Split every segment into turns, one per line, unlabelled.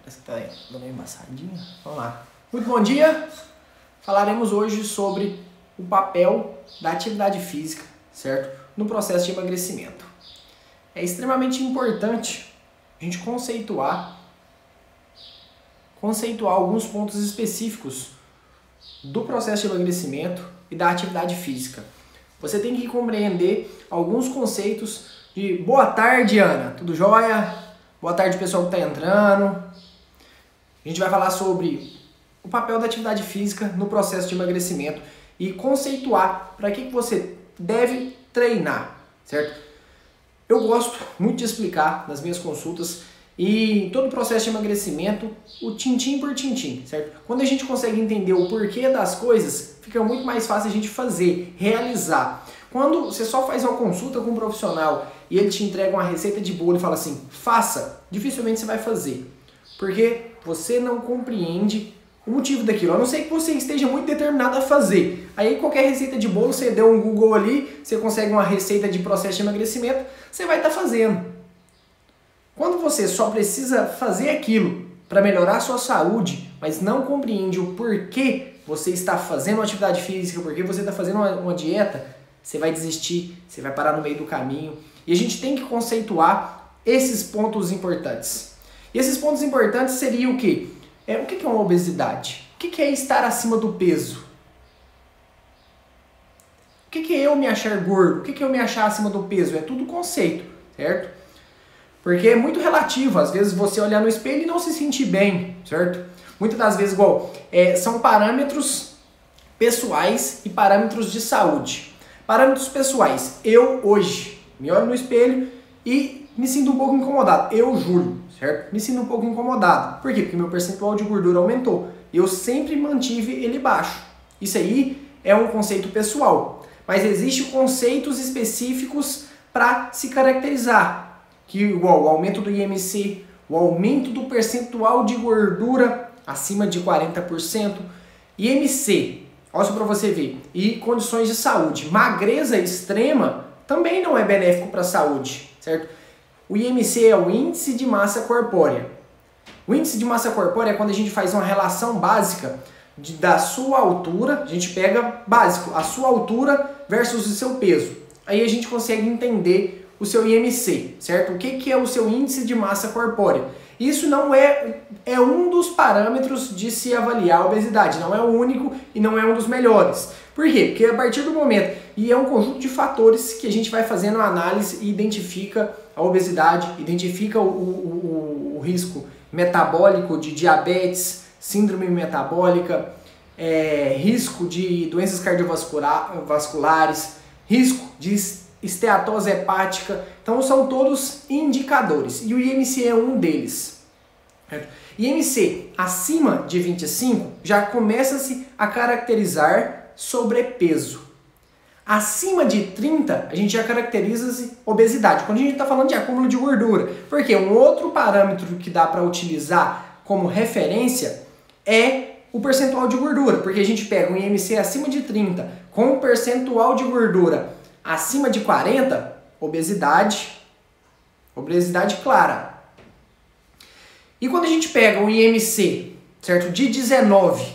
Essa tá dando uma embaçadinha. Vamos lá. Muito bom dia! Falaremos hoje sobre o papel da atividade física, certo? No processo de emagrecimento. É extremamente importante a gente conceituar alguns pontos específicos do processo de emagrecimento e da atividade física. Você tem que compreender alguns conceitos de boa tarde, Ana, tudo jóia? Boa tarde, pessoal que está entrando. A gente vai falar sobre o papel da atividade física no processo de emagrecimento e conceituar para que você deve treinar, certo? Eu gosto muito de explicar nas minhas consultas e em todo o processo de emagrecimento, o tintim por tintim, certo? Quando a gente consegue entender o porquê das coisas, fica muito mais fácil a gente fazer, realizar. Quando você só faz uma consulta com um profissional e ele te entrega uma receita de bolo e fala assim, faça, dificilmente você vai fazer. Porque você não compreende o motivo daquilo, a não ser que você esteja muito determinado a fazer. Aí qualquer receita de bolo, você deu um Google ali, você consegue uma receita de processo de emagrecimento, você vai estar fazendo. Quando você só precisa fazer aquilo para melhorar a sua saúde, mas não compreende o porquê você está fazendo uma atividade física, porquê você está fazendo uma dieta, você vai desistir, você vai parar no meio do caminho. E a gente tem que conceituar esses pontos importantes. E esses pontos importantes seriam o quê? O que é uma obesidade? O que é estar acima do peso? O que é eu me achar gordo? O que é eu me achar acima do peso? É tudo conceito, certo? Porque é muito relativo. Às vezes você olhar no espelho e não se sentir bem, certo? Muitas das vezes, são parâmetros pessoais e parâmetros de saúde. Parâmetros pessoais. Eu hoje me olho no espelho e me sinto um pouco incomodado. Eu, Júlio, certo? Me sinto um pouco incomodado. Por quê? Porque meu percentual de gordura aumentou. Eu sempre mantive ele baixo. Isso aí é um conceito pessoal. Mas existem conceitos específicos para se caracterizar. Que igual o aumento do IMC, o aumento do percentual de gordura acima de 40%, IMC, olha só para você ver, e condições de saúde. Magreza extrema também não é benéfico para a saúde, certo? O IMC é o índice de massa corpórea. O índice de massa corpórea é quando a gente faz uma relação básica da sua altura, a gente pega básico, a sua altura versus o seu peso. Aí a gente consegue entender o seu IMC, certo? O que é o seu índice de massa corpórea? Isso não é um dos parâmetros de se avaliar a obesidade, não é o único e não é um dos melhores. Por quê? Porque a partir do momento, e é um conjunto de fatores que a gente vai fazendo a análise e identifica a obesidade, identifica o risco metabólico de diabetes, síndrome metabólica, risco de doenças cardiovasculares, risco de esteatose hepática. Então são todos indicadores e o IMC é um deles. IMC acima de 25 já começa-se a caracterizar sobrepeso. Acima de 30 a gente já caracteriza-se obesidade, quando a gente está falando de acúmulo de gordura. Porque um outro parâmetro que dá para utilizar como referência é o percentual de gordura, porque a gente pega um IMC acima de 30 com um percentual de gordura acima de 40, obesidade clara. E quando a gente pega um IMC, certo, de 19,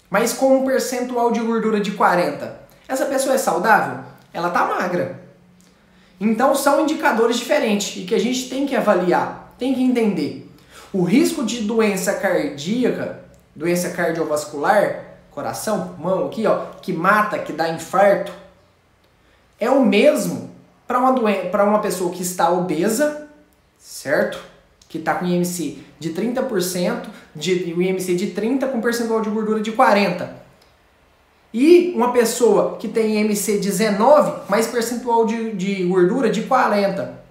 mas com um percentual de gordura de 40, essa pessoa é saudável? Ela tá magra. Então são indicadores diferentes e que a gente tem que avaliar, tem que entender. O risco de doença cardíaca, doença cardiovascular, coração, pulmão aqui, ó, que mata, que dá infarto, é o mesmo para uma pessoa que está obesa, certo? Que está com IMC de 30%, o IMC de 30 com percentual de gordura de 40. E uma pessoa que tem IMC 19, mais percentual de gordura de 40.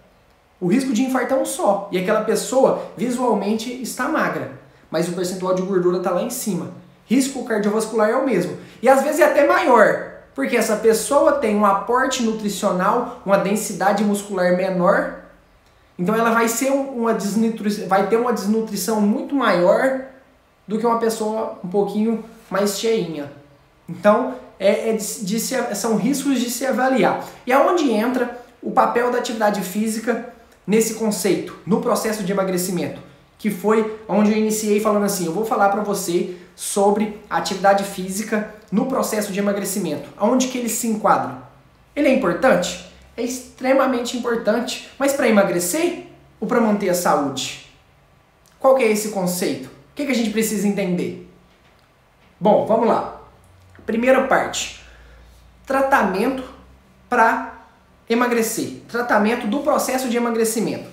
O risco de infarto é um só. E aquela pessoa visualmente está magra, mas o percentual de gordura está lá em cima. Risco cardiovascular é o mesmo. E às vezes é até maior. Porque essa pessoa tem um aporte nutricional, uma densidade muscular menor, então ela vai ter uma desnutrição muito maior do que uma pessoa um pouquinho mais cheinha. Então, são riscos de se avaliar. E aonde entra o papel da atividade física nesse conceito, no processo de emagrecimento? que foi onde eu iniciei falando assim, eu vou falar para você sobre a atividade física no processo de emagrecimento. Aonde que ele se enquadra? Ele é importante? É extremamente importante. Mas para emagrecer ou para manter a saúde? Qual que é esse conceito? O que a gente precisa entender? Bom, vamos lá. Primeira parte. Tratamento para emagrecer. Tratamento do processo de emagrecimento.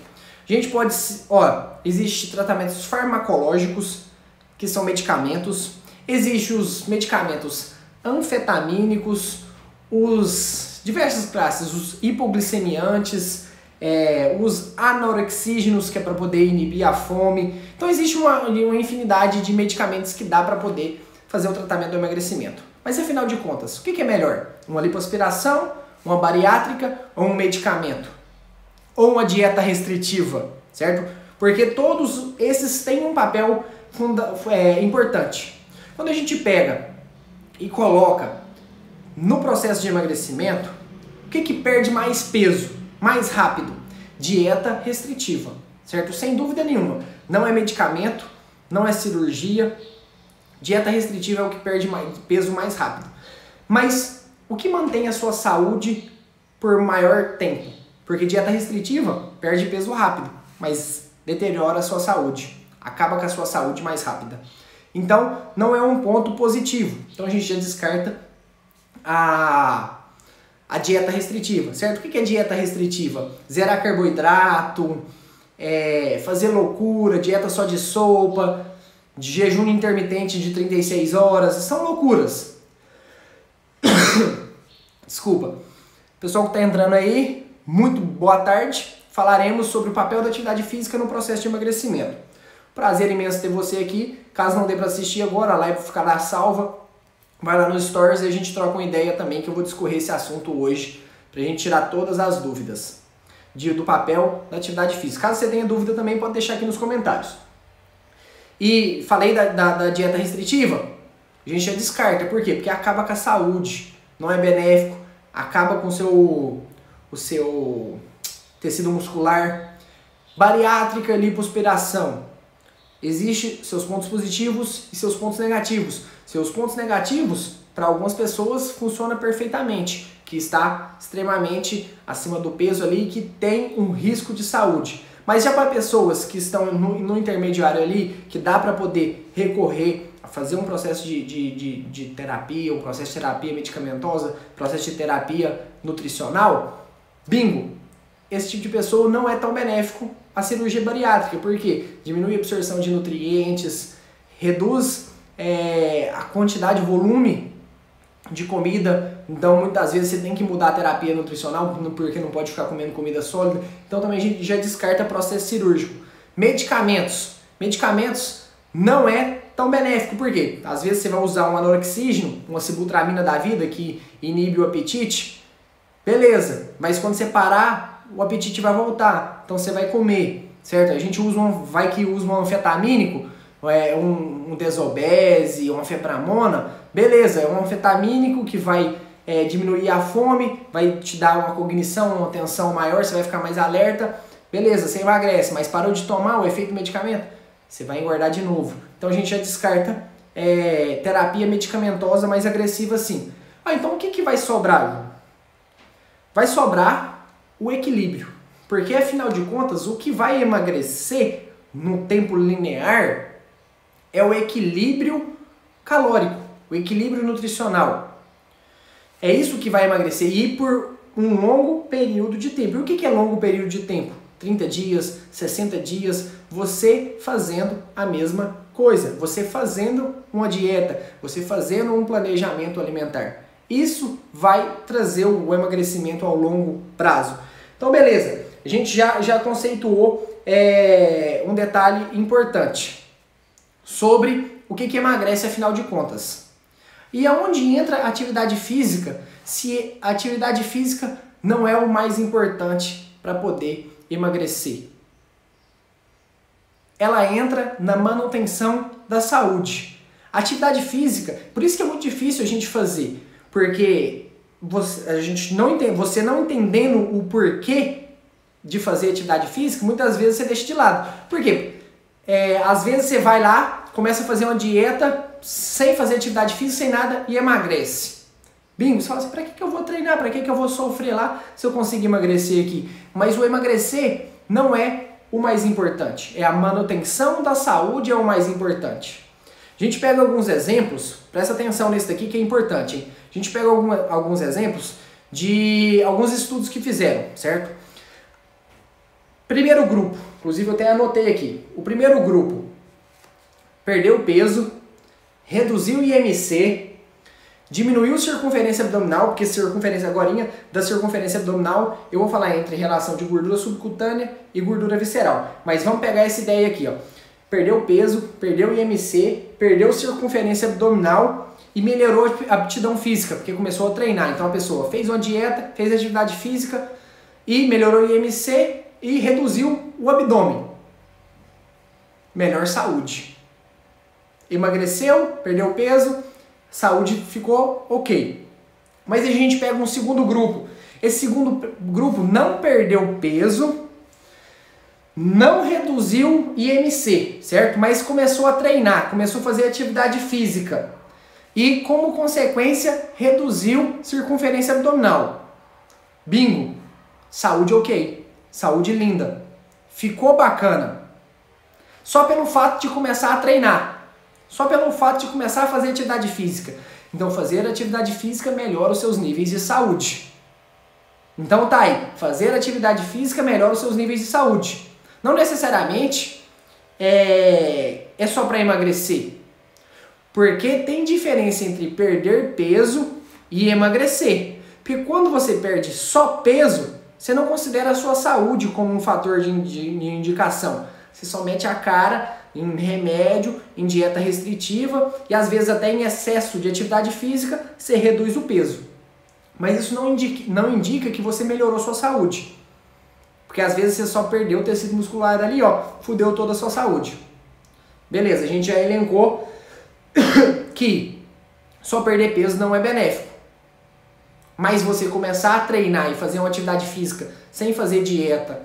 A gente pode... Existem tratamentos farmacológicos, que são medicamentos. Existem os medicamentos anfetamínicos, os diversas classes, os hipoglicemiantes, os anorexígenos, que é para poder inibir a fome. Então existe uma infinidade de medicamentos que dá para poder fazer o tratamento do emagrecimento. Mas afinal de contas, o que é melhor? Uma lipoaspiração, uma bariátrica ou um medicamento? Ou uma dieta restritiva, certo? Porque todos esses têm um papel importante. Quando a gente pega e coloca no processo de emagrecimento, o que perde mais peso, mais rápido? Dieta restritiva, certo? Sem dúvida nenhuma. Não é medicamento, não é cirurgia. Dieta restritiva é o que perde peso mais rápido. Mas o que mantém a sua saúde por maior tempo? Porque dieta restritiva perde peso rápido, mas deteriora a sua saúde. Acaba com a sua saúde mais rápida. Então, não é um ponto positivo. Então, a gente já descarta a dieta restritiva, certo? O que é dieta restritiva? Zerar carboidrato, fazer loucura, dieta só de sopa, de jejum intermitente de 36 horas, são loucuras. Desculpa. Pessoal que está entrando aí, muito boa tarde. Falaremos sobre o papel da atividade física no processo de emagrecimento. Prazer imenso ter você aqui. Caso não dê para assistir agora, a live ficará salva. Vai lá no Stories e a gente troca uma ideia também, que eu vou discorrer esse assunto hoje, pra gente tirar todas as dúvidas do papel da atividade física. Caso você tenha dúvida também, pode deixar aqui nos comentários. E falei da dieta restritiva, a gente já descarta. Por quê? Porque acaba com a saúde, não é benéfico, acaba com o seu tecido muscular. Bariátrica, lipoaspiração. Existem seus pontos positivos e seus pontos negativos. Seus pontos negativos, para algumas pessoas, funciona perfeitamente, que está extremamente acima do peso ali, que tem um risco de saúde. Mas já para pessoas que estão no intermediário ali, que dá para poder recorrer a fazer um processo de terapia, um processo de terapia medicamentosa, processo de terapia nutricional, bingo! Esse tipo de pessoa não é tão benéfico a cirurgia bariátrica, porque diminui a absorção de nutrientes, reduz a quantidade, o volume de comida. Então muitas vezes você tem que mudar a terapia nutricional, porque não pode ficar comendo comida sólida. Então também a gente já descarta processo cirúrgico. Medicamentos não é tão benéfico, porque às vezes você vai usar um anorexígeno, uma sibutramina da vida que inibe o apetite, beleza, mas quando você parar, o apetite vai voltar, então você vai comer, certo? A gente usa um anfetamínico, um Desobese, uma anfepramona, beleza, é um anfetamínico que vai diminuir a fome, vai te dar uma cognição, uma atenção maior, você vai ficar mais alerta, beleza, você emagrece, mas parou de tomar o efeito do medicamento, você vai engordar de novo. Então a gente já descarta terapia medicamentosa mais agressiva assim. Então o que vai sobrar? Vai sobrar o equilíbrio, porque afinal de contas o que vai emagrecer no tempo linear é o equilíbrio calórico, o equilíbrio nutricional. É isso que vai emagrecer e por um longo período de tempo. E o que é longo período de tempo? 30 dias, 60 dias, você fazendo a mesma coisa, você fazendo uma dieta, você fazendo um planejamento alimentar. Isso vai trazer o emagrecimento ao longo prazo. Então, beleza. A gente já conceituou um detalhe importante sobre o que emagrece, afinal de contas. E aonde entra a atividade física, se a atividade física não é o mais importante para poder emagrecer? Ela entra na manutenção da saúde. A atividade física, por isso que é muito difícil a gente fazer, porque você não entendendo o porquê de fazer atividade física, muitas vezes você deixa de lado. Por quê? às vezes você vai lá, começa a fazer uma dieta sem fazer atividade física, sem nada e emagrece. Bingo, você fala assim, pra que eu vou treinar? Pra que eu vou sofrer lá se eu conseguir emagrecer aqui? Mas o emagrecer não é o mais importante. É a manutenção da saúde é o mais importante. A gente pega alguns exemplos, presta atenção nesse daqui que é importante, hein? A gente pega alguns exemplos de alguns estudos que fizeram, certo? Primeiro grupo, inclusive eu até anotei aqui. O primeiro grupo perdeu peso, reduziu o IMC, diminuiu a circunferência abdominal, porque agorinha da circunferência abdominal eu vou falar entre relação de gordura subcutânea e gordura visceral. Mas vamos pegar essa ideia aqui, ó. Perdeu peso, perdeu IMC, perdeu circunferência abdominal e melhorou a aptidão física, porque começou a treinar. Então a pessoa fez uma dieta, fez atividade física e melhorou o IMC e reduziu o abdômen. Melhor saúde. Emagreceu, perdeu peso, saúde ficou ok. Mas a gente pega um segundo grupo. Esse segundo grupo não perdeu peso, não reduziu IMC, certo? Mas começou a treinar, começou a fazer atividade física. E, como consequência, reduziu circunferência abdominal. Bingo! Saúde ok. Saúde linda. Ficou bacana. Só pelo fato de começar a treinar. Só pelo fato de começar a fazer atividade física. Então, fazer atividade física melhora os seus níveis de saúde. Então, tá aí. Fazer atividade física melhora os seus níveis de saúde. Não necessariamente é só para emagrecer. Porque tem diferença entre perder peso e emagrecer. Porque quando você perde só peso, você não considera a sua saúde como um fator de indicação. Você só mete a cara em remédio, em dieta restritiva e às vezes até em excesso de atividade física, você reduz o peso. Mas isso não indica que você melhorou sua saúde. Porque às vezes você só perdeu o tecido muscular ali, ó, fudeu toda a sua saúde. Beleza, a gente já elencou que só perder peso não é benéfico. Mas você começar a treinar e fazer uma atividade física sem fazer dieta,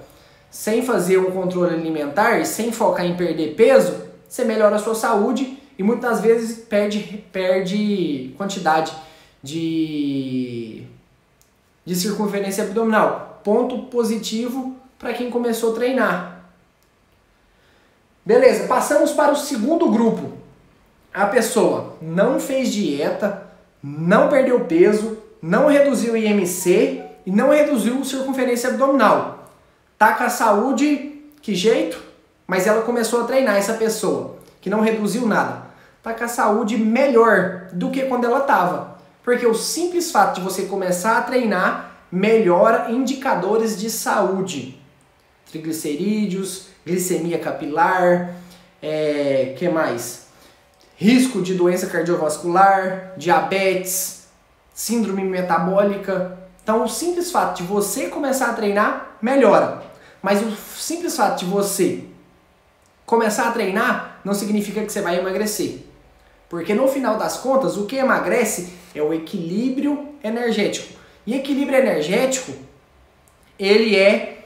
sem fazer um controle alimentar e sem focar em perder peso, você melhora a sua saúde e muitas vezes perde quantidade de circunferência abdominal. Ponto positivo para quem começou a treinar. Beleza, passamos para o segundo grupo. A pessoa não fez dieta, não perdeu peso, não reduziu o IMC e não reduziu circunferência abdominal. Tá com a saúde, que jeito? Mas ela começou a treinar, essa pessoa, que não reduziu nada. Tá com a saúde melhor do que quando ela tava. Porque o simples fato de você começar a treinar melhora indicadores de saúde. Triglicerídeos, glicemia capilar, que mais? Risco de doença cardiovascular, diabetes, síndrome metabólica. Então, o simples fato de você começar a treinar melhora. Mas o simples fato de você começar a treinar não significa que você vai emagrecer. Porque no final das contas, o que emagrece é o equilíbrio energético. E equilíbrio energético, ele é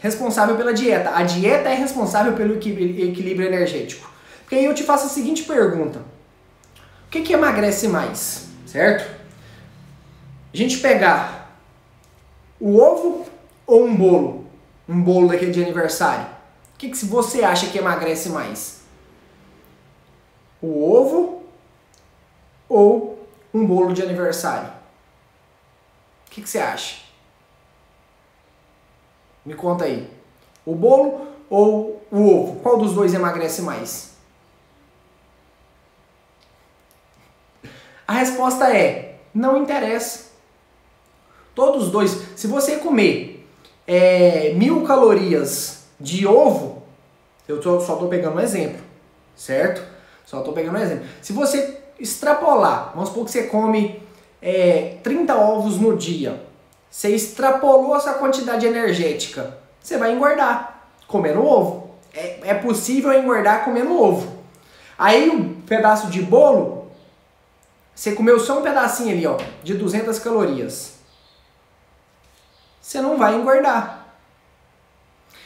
responsável pela dieta. A dieta é responsável pelo equilíbrio energético. Porque aí eu te faço a seguinte pergunta. O que emagrece mais? Certo? A gente pegar o ovo ou um bolo? Um bolo daquele de aniversário. O que você acha que emagrece mais? O ovo ou um bolo de aniversário? O que você acha? Me conta aí. O bolo ou o ovo? Qual dos dois emagrece mais? A resposta é, não interessa. Todos os dois. Se você comer 1000 calorias de ovo, eu só estou pegando um exemplo, certo? Só estou pegando um exemplo. Se você extrapolar, vamos supor que você come 30 ovos no dia, você extrapolou essa quantidade energética, você vai engordar comendo ovo. É possível engordar comendo ovo. Aí um pedaço de bolo, você comeu só um pedacinho ali, ó, de 200 calorias. Você não vai engordar.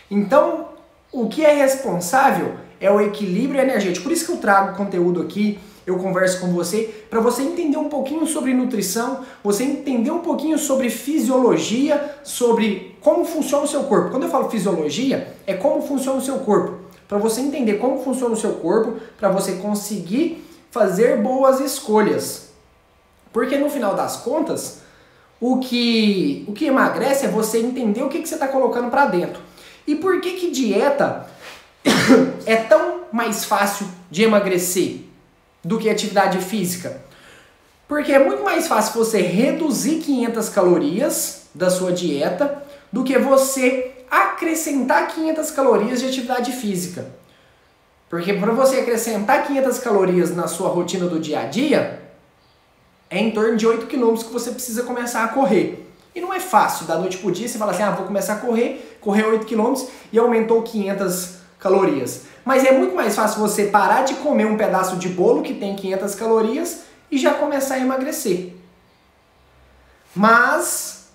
Então, O que é responsável é o equilíbrio energético. Por isso que eu trago conteúdo aqui, eu converso com você, para você entender um pouquinho sobre nutrição, você entender um pouquinho sobre fisiologia, sobre como funciona o seu corpo. Quando eu falo fisiologia, é como funciona o seu corpo. Para você entender como funciona o seu corpo, para você conseguir fazer boas escolhas. Porque no final das contas, o que emagrece é você entender o que você está colocando para dentro. E por que dieta é tão mais fácil de emagrecer do que atividade física? Porque é muito mais fácil você reduzir 500 calorias da sua dieta do que você acrescentar 500 calorias de atividade física. Porque para você acrescentar 500 calorias na sua rotina do dia a dia, é em torno de 8 km que você precisa começar a correr. E não é fácil, da noite pro dia você fala assim, vou começar a correr 8 km e aumentou 500 calorias. Mas é muito mais fácil você parar de comer um pedaço de bolo que tem 500 calorias e já começar a emagrecer. Mas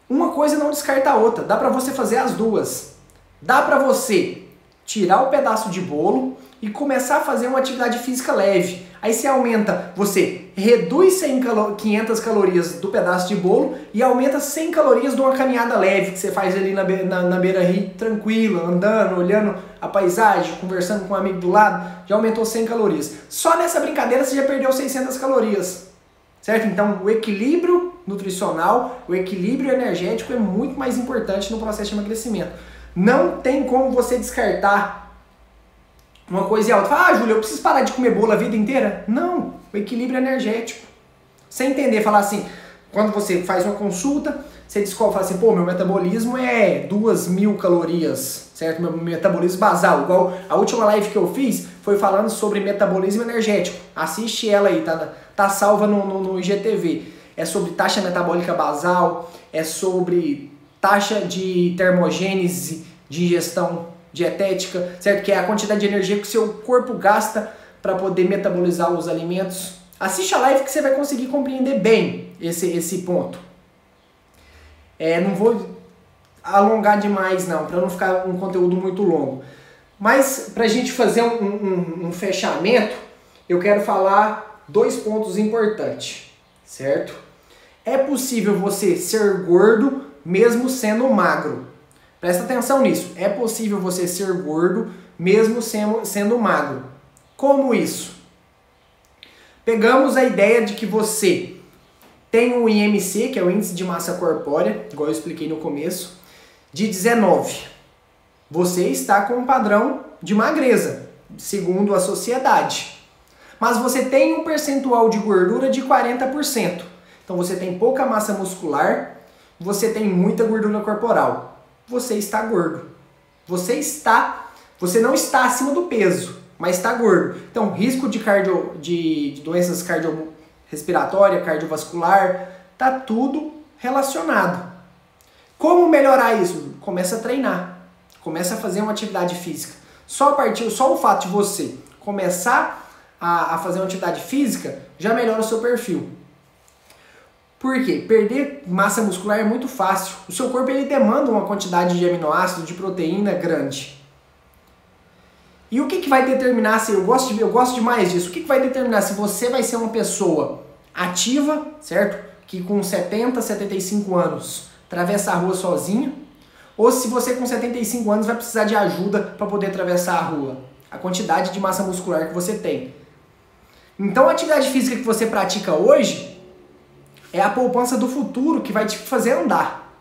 uma coisa não descarta a outra, dá pra você fazer as duas. Dá pra você tirar o pedaço de bolo e começar a fazer uma atividade física leve. Aí você aumenta, você reduz 500 calorias do pedaço de bolo e aumenta 100 calorias de uma caminhada leve que você faz ali na beira-rio, tranquilo, andando, olhando a paisagem, conversando com um amigo do lado, já aumentou 100 calorias. Só nessa brincadeira você já perdeu 600 calorias, certo? Então o equilíbrio nutricional, o equilíbrio energético é muito mais importante no processo de emagrecimento. Não tem como você descartar uma coisa e a outra. Fala, Júlio, eu preciso parar de comer bolo a vida inteira? Não, o equilíbrio energético. Sem entender, falar assim, quando você faz uma consulta, você descobre, fala assim, meu metabolismo é 2.000 calorias, certo? Meu metabolismo basal. Igual a última live que eu fiz foi falando sobre metabolismo energético. Assiste ela aí, tá salva no IGTV. É sobre taxa metabólica basal, é sobre taxa de termogênese de ingestão dietética, certo? Que é a quantidade de energia que o seu corpo gasta para poder metabolizar os alimentos. Assiste a live que você vai conseguir compreender bem esse ponto. Não vou alongar demais não, para não ficar um conteúdo muito longo. Mas para a gente fazer um fechamento, eu quero falar 2 pontos importantes, certo? É possível você ser gordo mesmo sendo magro. Presta atenção nisso. É possível você ser gordo mesmo sendo magro. Como isso? Pegamos a ideia de que você tem um IMC, que é o índice de massa corpórea, igual eu expliquei no começo, de 19. Você está com um padrão de magreza, segundo a sociedade. Mas você tem um percentual de gordura de 40%. Então você tem pouca massa muscular, você tem muita gordura corporal. Você está gordo. Você não está acima do peso, mas está gordo. Então, risco de doenças cardiorrespiratórias, cardiovascular, tá tudo relacionado. Como melhorar isso? Começa a treinar. Começa a fazer uma atividade física. Só o fato de você começar a fazer uma atividade física já melhora o seu perfil. Por quê? Perder massa muscular é muito fácil. O seu corpo ele demanda uma quantidade de aminoácidos, de proteína grande. E o que vai determinar se eu gosto demais disso? O que vai determinar se você vai ser uma pessoa ativa, certo? Que com 70, 75 anos atravessa a rua sozinho, ou se você com 75 anos vai precisar de ajuda para poder atravessar a rua. A quantidade de massa muscular que você tem. Então a atividade física que você pratica hoje é a poupança do futuro que vai te fazer andar,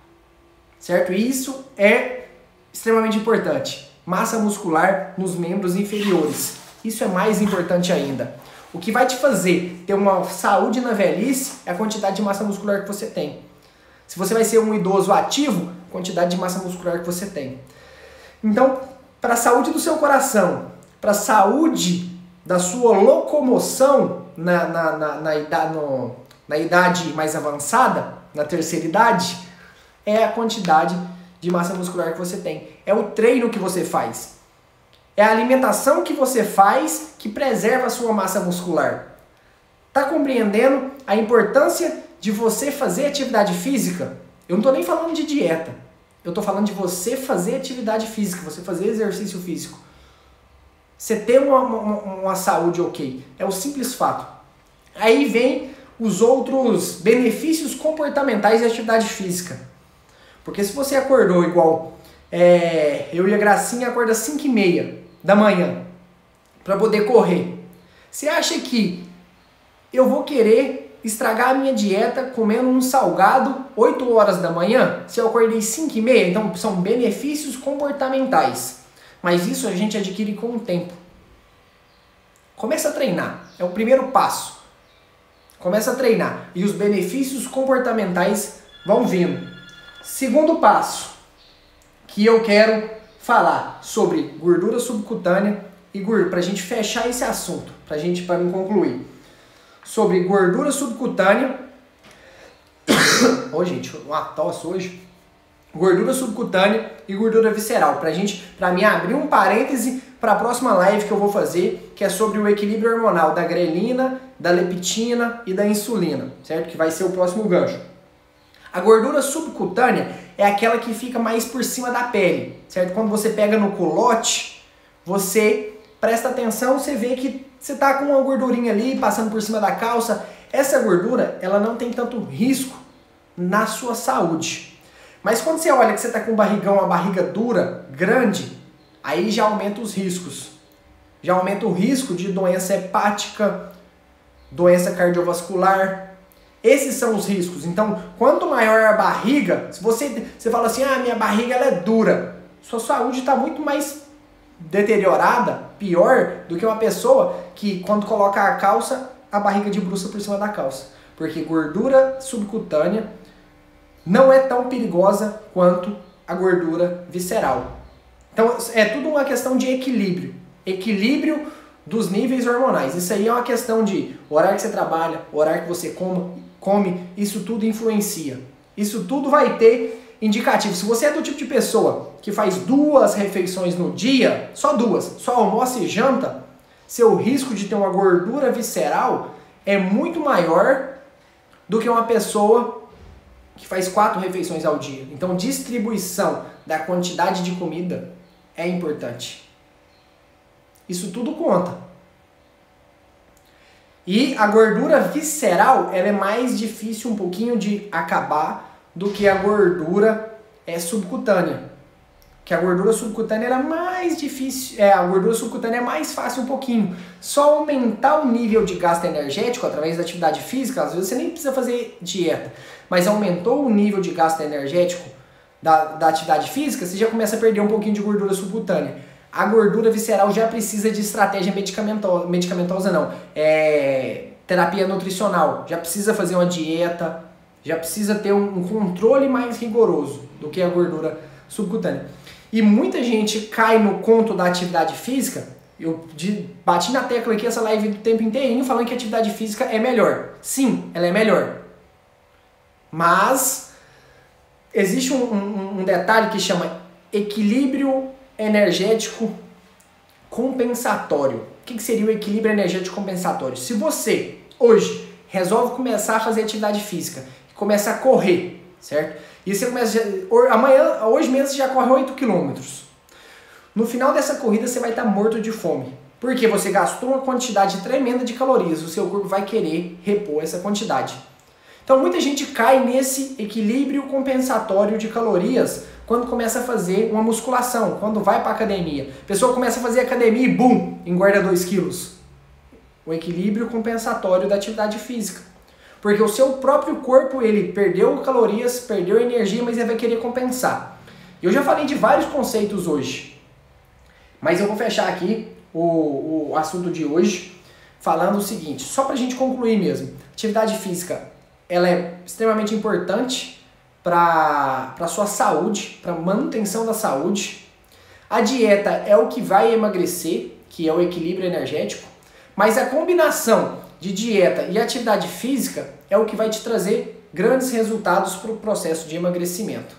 certo? E isso é extremamente importante. Massa muscular nos membros inferiores. Isso é mais importante ainda. O que vai te fazer ter uma saúde na velhice é a quantidade de massa muscular que você tem. Se você vai ser um idoso ativo, a quantidade de massa muscular que você tem. Então, para a saúde do seu coração, para a saúde da sua locomoção na idade mais avançada, na terceira idade, é a quantidade de massa muscular que você tem. É o treino que você faz. É a alimentação que você faz que preserva a sua massa muscular. Tá compreendendo a importância de você fazer atividade física? Eu não estou nem falando de dieta. Eu tô falando de você fazer atividade física, você fazer exercício físico. Você ter uma saúde ok. É o simples fato. Aí vem os outros benefícios comportamentais da atividade física. Porque se você acordou igual eu e a Gracinha acorda às 5h30 da manhã para poder correr. Você acha que eu vou querer estragar a minha dieta comendo um salgado 8 horas da manhã? Se eu acordei 5h30, então são benefícios comportamentais. Mas isso a gente adquire com o tempo. Começa a treinar, é o primeiro passo. Começa a treinar e os benefícios comportamentais vão vindo. Segundo passo, que eu quero falar sobre gordura subcutânea e gordura, para a gente fechar esse assunto, para mim concluir. Sobre gordura subcutânea, gente, uma tosse hoje. Gordura subcutânea e gordura visceral, para mim abrir um parêntese para a próxima live que eu vou fazer, que é sobre o equilíbrio hormonal da grelina, da leptina e da insulina, certo? Que vai ser o próximo gancho. A gordura subcutânea é aquela que fica mais por cima da pele, certo? Quando você pega no culote, você presta atenção, você vê que você tá com uma gordurinha ali passando por cima da calça. Essa gordura, ela não tem tanto risco na sua saúde. Mas quando você olha que você tá com um barrigão, uma barriga dura, grande, aí já aumenta os riscos. Já aumenta o risco de doença hepática, doença cardiovascular. Esses são os riscos. Então, quanto maior a barriga, se você fala assim, minha barriga ela é dura, sua saúde está muito mais deteriorada, pior, do que uma pessoa que quando coloca a calça, a barriga debruça por cima da calça. Porque gordura subcutânea não é tão perigosa quanto a gordura visceral. Então, é tudo uma questão de equilíbrio. Equilíbrio dos níveis hormonais. Isso aí é uma questão de horário que você trabalha, horário que você come, isso tudo influencia. Isso tudo vai ter indicativo. Se você é do tipo de pessoa que faz 2 refeições no dia, só 2, só almoça e janta, seu risco de ter uma gordura visceral é muito maior do que uma pessoa que faz 4 refeições ao dia. Então, distribuição da quantidade de comida é importante. Isso tudo conta. E a gordura visceral, ela é mais difícil um pouquinho de acabar do que a gordura subcutânea. Que a gordura subcutânea era mais difícil, a gordura subcutânea é mais fácil um pouquinho. Só aumentar o nível de gasto energético através da atividade física, às vezes você nem precisa fazer dieta, mas aumentou o nível de gasto energético da atividade física, você já começa a perder um pouquinho de gordura subcutânea. A gordura visceral já precisa de estratégia medicamentosa não, terapia nutricional, já precisa fazer uma dieta, já precisa ter um controle mais rigoroso do que a gordura subcutânea. E muita gente cai no conto da atividade física. Eu bati na tecla aqui essa live do tempo inteirinho falando que a atividade física é melhor. Sim, ela é melhor. Mas existe um detalhe que chama equilíbrio energético compensatório. O que seria o equilíbrio energético compensatório? Se você hoje resolve começar a fazer atividade física, começa a correr, certo? E você começa, hoje mesmo você já corre 8 km. No final dessa corrida você vai estar morto de fome. Porque você gastou uma quantidade tremenda de calorias. O seu corpo vai querer repor essa quantidade. Então muita gente cai nesse equilíbrio compensatório de calorias quando começa a fazer uma musculação, quando vai para a academia. A pessoa começa a fazer academia e bum, engorda 2 quilos. O equilíbrio compensatório da atividade física. Porque o seu próprio corpo, ele perdeu calorias, perdeu energia, mas ele vai querer compensar. Eu já falei de vários conceitos hoje, mas eu vou fechar aqui o assunto de hoje falando o seguinte, só para a gente concluir mesmo. Atividade física, ela é extremamente importante para a sua saúde, para a manutenção da saúde. A dieta é o que vai emagrecer, que é o equilíbrio energético, mas a combinação de dieta e atividade física é o que vai te trazer grandes resultados para o processo de emagrecimento.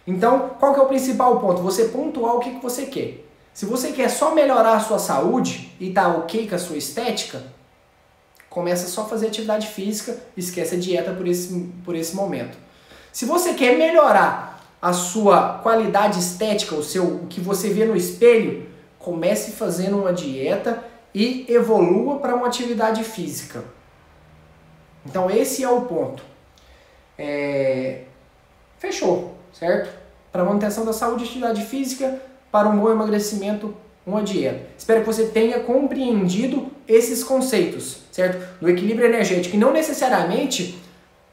Então, qual que é o principal ponto? Você pontuar o que você quer. Se você quer só melhorar a sua saúde e tá ok com a sua estética, começa só a fazer atividade física, esquece a dieta por esse momento. Se você quer melhorar a sua qualidade estética, o que você vê no espelho, comece fazendo uma dieta e evolua para uma atividade física. Então esse é o ponto. Fechou, certo? Para manutenção da saúde e atividade física, para um bom emagrecimento, uma dieta. Espero que você tenha compreendido esses conceitos, certo? Do equilíbrio energético. E não necessariamente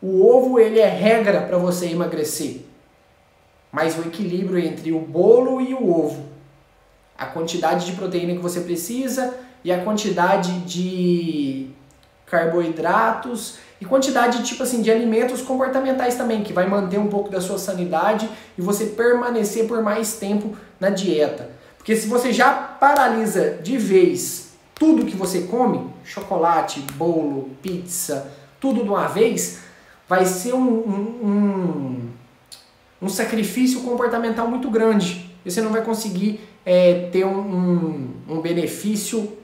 o ovo ele é regra para você emagrecer. Mas o equilíbrio entre o bolo e o ovo. A quantidade de proteína que você precisa e a quantidade de carboidratos e quantidade tipo assim, de alimentos comportamentais também, que vai manter um pouco da sua sanidade e você permanecer por mais tempo na dieta. Porque se você já paralisa de vez tudo que você come, chocolate, bolo, pizza, tudo de uma vez, vai ser um sacrifício comportamental muito grande. E você não vai conseguir ter um benefício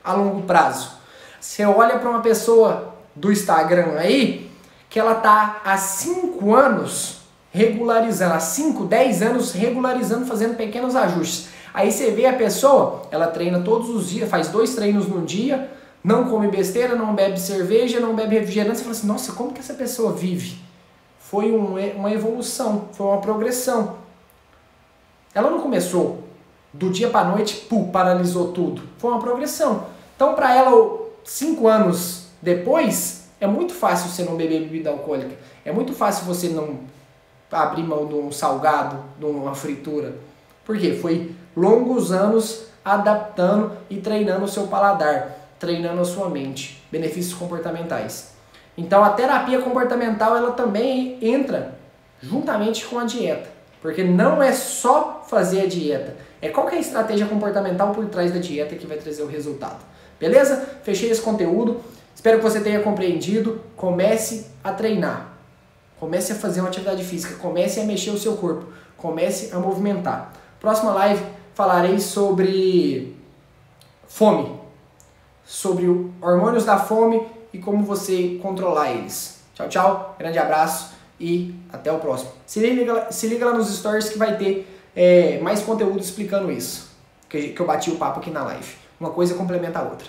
a longo prazo. Você olha para uma pessoa do Instagram aí, que ela tá há 5 anos regularizando, há 5, 10 anos regularizando, fazendo pequenos ajustes. Aí você vê a pessoa, ela treina todos os dias, faz 2 treinos no dia, não come besteira, não bebe cerveja, não bebe refrigerante. Você fala assim, nossa, como que essa pessoa vive? Foi uma evolução, foi uma progressão. Ela não começou do dia para noite, paralisou tudo. Foi uma progressão. Então para ela, 5 anos depois, é muito fácil você não beber bebida alcoólica. É muito fácil você não abrir mão de um salgado, de uma fritura. Por quê? Foi longos anos adaptando e treinando o seu paladar, treinando a sua mente. Benefícios comportamentais. Então a terapia comportamental ela também entra juntamente com a dieta. Porque não é só fazer a dieta. Qual que é a estratégia comportamental por trás da dieta que vai trazer o resultado. Beleza? Fechei esse conteúdo. Espero que você tenha compreendido. Comece a treinar. Comece a fazer uma atividade física. Comece a mexer o seu corpo. Comece a movimentar. Próxima live falarei sobre fome. Sobre hormônios da fome e como você controlar eles. Tchau, tchau. Grande abraço e até o próximo. Se liga lá nos stories que vai ter mais conteúdo explicando isso. Que eu bati o papo aqui na live. Uma coisa complementa a outra.